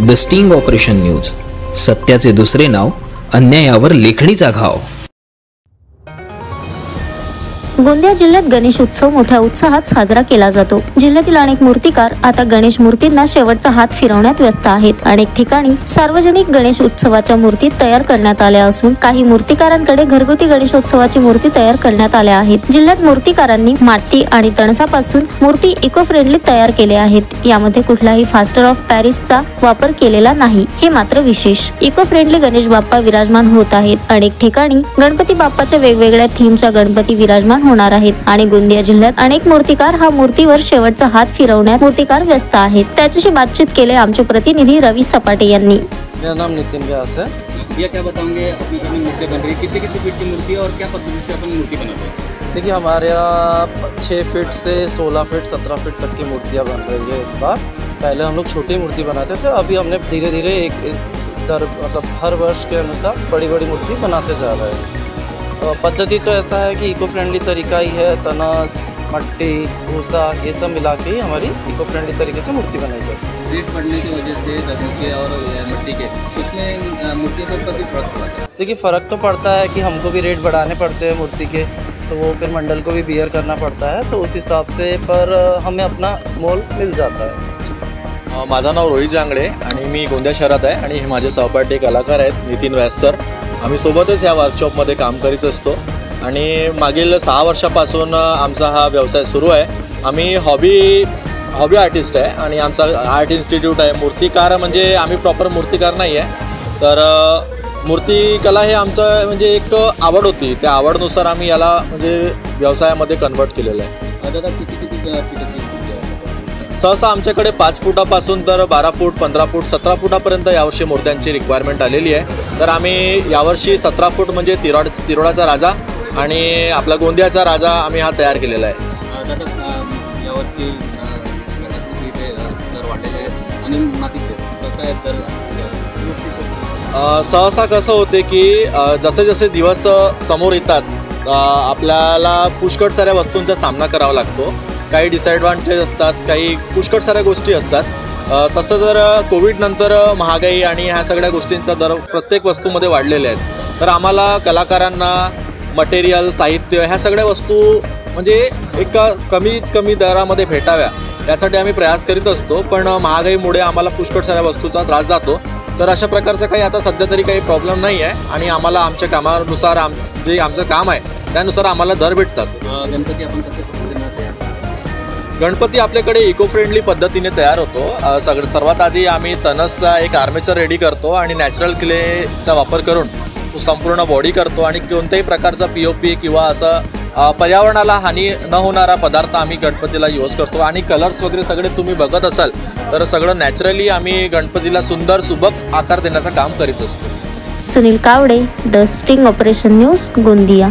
The sting operation news, सत्याचे दुसरे नाव, अन्यायावर लेखणीचा घाव। गोंदिया जिल्ह्यात गणेश उत्सव मोठ्या उत्साहात साजरा केला जातो। जिल्ह्यातील अनेक मूर्तिकार आता गणेश मूर्तींना शेवटचा हात फिरवण्यात व्यस्त आहेत। अनेक ठिकाणी सार्वजनिक गणेश उत्सवाच्या मूर्ती तयार करण्यात आल्या असून काही मूर्तिकारांकडे घरगुती गणेशोत्सवाची मूर्ती तयार करण्यात आल्या आहेत। जिल्ह्यात मूर्तिकारांनी माती आणि तणसापासून मूर्ती इको फ्रेंडली तयार केल्या आहेत। यामध्ये कुठलाही फास्टर ऑफ पॅरिसचा वापर केलेला नाही, हे मात्र विशेष। इको फ्रेंडली गणेश बाप्पा विराजमान होत आहेत। अनेक ठिकाणी गणपती बाप्पाच्या वेगवेगळ्या थीमच्या गणपती विराजमान होणार आहेत आणि गोंदिया जिल्ह्यात अनेक मूर्तिकार हा मूर्तीवर शेवटचा हात फिरवण्यात मूर्तिकार व्यस्त आहेत। त्याच्याशी बातचीत केले आमचे प्रतिनिधी रवि सपाटे यांनी। मेरा नाम नितिन व्यास है। भैया क्या बताओगे, अपनी अपनी मूर्ति बन रही है, कितने कितने फीट की मूर्ति है और क्या पद्धति से अपन मूर्ति बनाते हैं? देखिए, हमारे यहाँ 6 फीट से 16 फीट 17 फीट तक की मूर्तियाँ बन रही है इस बार। पहले हम लोग छोटी मूर्ति बनाते थे, अभी हमने धीरे धीरे मतलब हर वर्ष के अनुसार बड़ी बड़ी मूर्ति बनाते जा रहे हैं। पद्धति तो ऐसा है कि इको फ्रेंडली तरीका ही है, तनस, मट्टी, भूसा ये सब मिला के ही हमारी इको फ्रेंडली तरीके से मूर्ति बनाई जाती है। रेट बढ़ने की वजह से धरती के और मिट्टी के उसमें मूर्तियों के ऊपर भी फर्क पड़ता है। देखिए, फ़र्क तो पड़ता है कि हमको भी रेट बढ़ाने पड़ते हैं मूर्ति के, तो वो फिर मंडल को भी बियर करना पड़ता है, तो उस हिसाब से पर हमें अपना मोल मिल जाता है। माझं नाव रोहित जांगडे आणि मी गोंदिया शहरात आहे आणि हे माझे सहपाठी कलाकार आहेत नितिन व्यास सर। आम्ही सोबतच या वर्कशॉपमध्ये काम करीत असतो आणि मागील 6 वर्षापासून आमचा हा व्यवसाय सुरू आहे। आम्ही हॉबी आर्टिस्ट आहे आणि आमचा आर्ट इन्स्टिट्यूट आहे। मूर्तिकार म्हणजे आम्ही प्रॉपर मूर्तिकार नाही आहे, तर मूर्तिकला हे आमचं म्हणजे एक आवड होती, त्या आवडनुसार आम्ही याला म्हणजे व्यवसायामध्ये कन्वर्ट केलेलं आहे। दादा किती फीटाची सहसा आमच्याकडे 5 फुटापासून तर 12 फूट 15 फूट 17 फुटापर्यंत यावर्षी मूर्त्यांची रिक्वायरमेंट आलेली आहे। तर आम्ही यावर्षी 17 फूट म्हणजे तिरोडाचा राजा आणि आपला गोंदियाचा राजा आम्ही हा तयार केलेला आहे। दादा यावर्षी दर वाढलेले आहेत आणि मातीचे काय दर सहसा कसं होते की जसे जसे दिवस समोर येतात आपल्याला पुष्कळ साऱ्या वस्तूंचा सामना करावा लागतो। काही डिसएडव्हान्टेज असतात, काही पुष्कळ साऱ्या गोष्टी असतात। तसं जर कोविड नंतर महागाई आणि ह्या सगळ्या गोष्टींचा दर प्रत्येक वस्तूमध्ये वाढलेले आहेत, तर आम्हाला कलाकारांना मटेरियल, साहित्य ह्या सगळ्या वस्तू म्हणजे एक कमीत कमी दरामध्ये भेटाव्या यासाठी आम्ही प्रयास करीत असतो। पण महागाईमुळे आम्हाला पुष्कळ साऱ्या वस्तूचा त्रास जातो, तर अशा प्रकारचं काही आता सध्या तरी काही प्रॉब्लेम नाही आहे आणि आम्हाला आमच्या कामानुसार जे आमचं काम आहे त्यानुसार आम्हाला दर भेटतात। गणपती आपण कसे पद्धतीने तयार? गणपती आपल्याकडे इको फ्रेंडली पद्धतीने तयार होतो। सर्वात आधी आम्ही तणसचा एक आर्मेचर रेडी करतो आणि नॅचरल क्लेचा वापर करून संपूर्ण बॉडी करतो आणि कोणत्याही प्रकारचा POP किंवा असं पर्यावरणाला हानी न होणारा पदार्थ आम्ही गणपतीला यूज करतो आणि कलर्स वगैरे सगळे तुम्ही बघत असाल तर सगळं नॅचरली आम्ही गणपतीला सुंदर सुबक आकार देण्याचं काम करीत असतो। Sunil Kawade, the sting operation news, Gondia.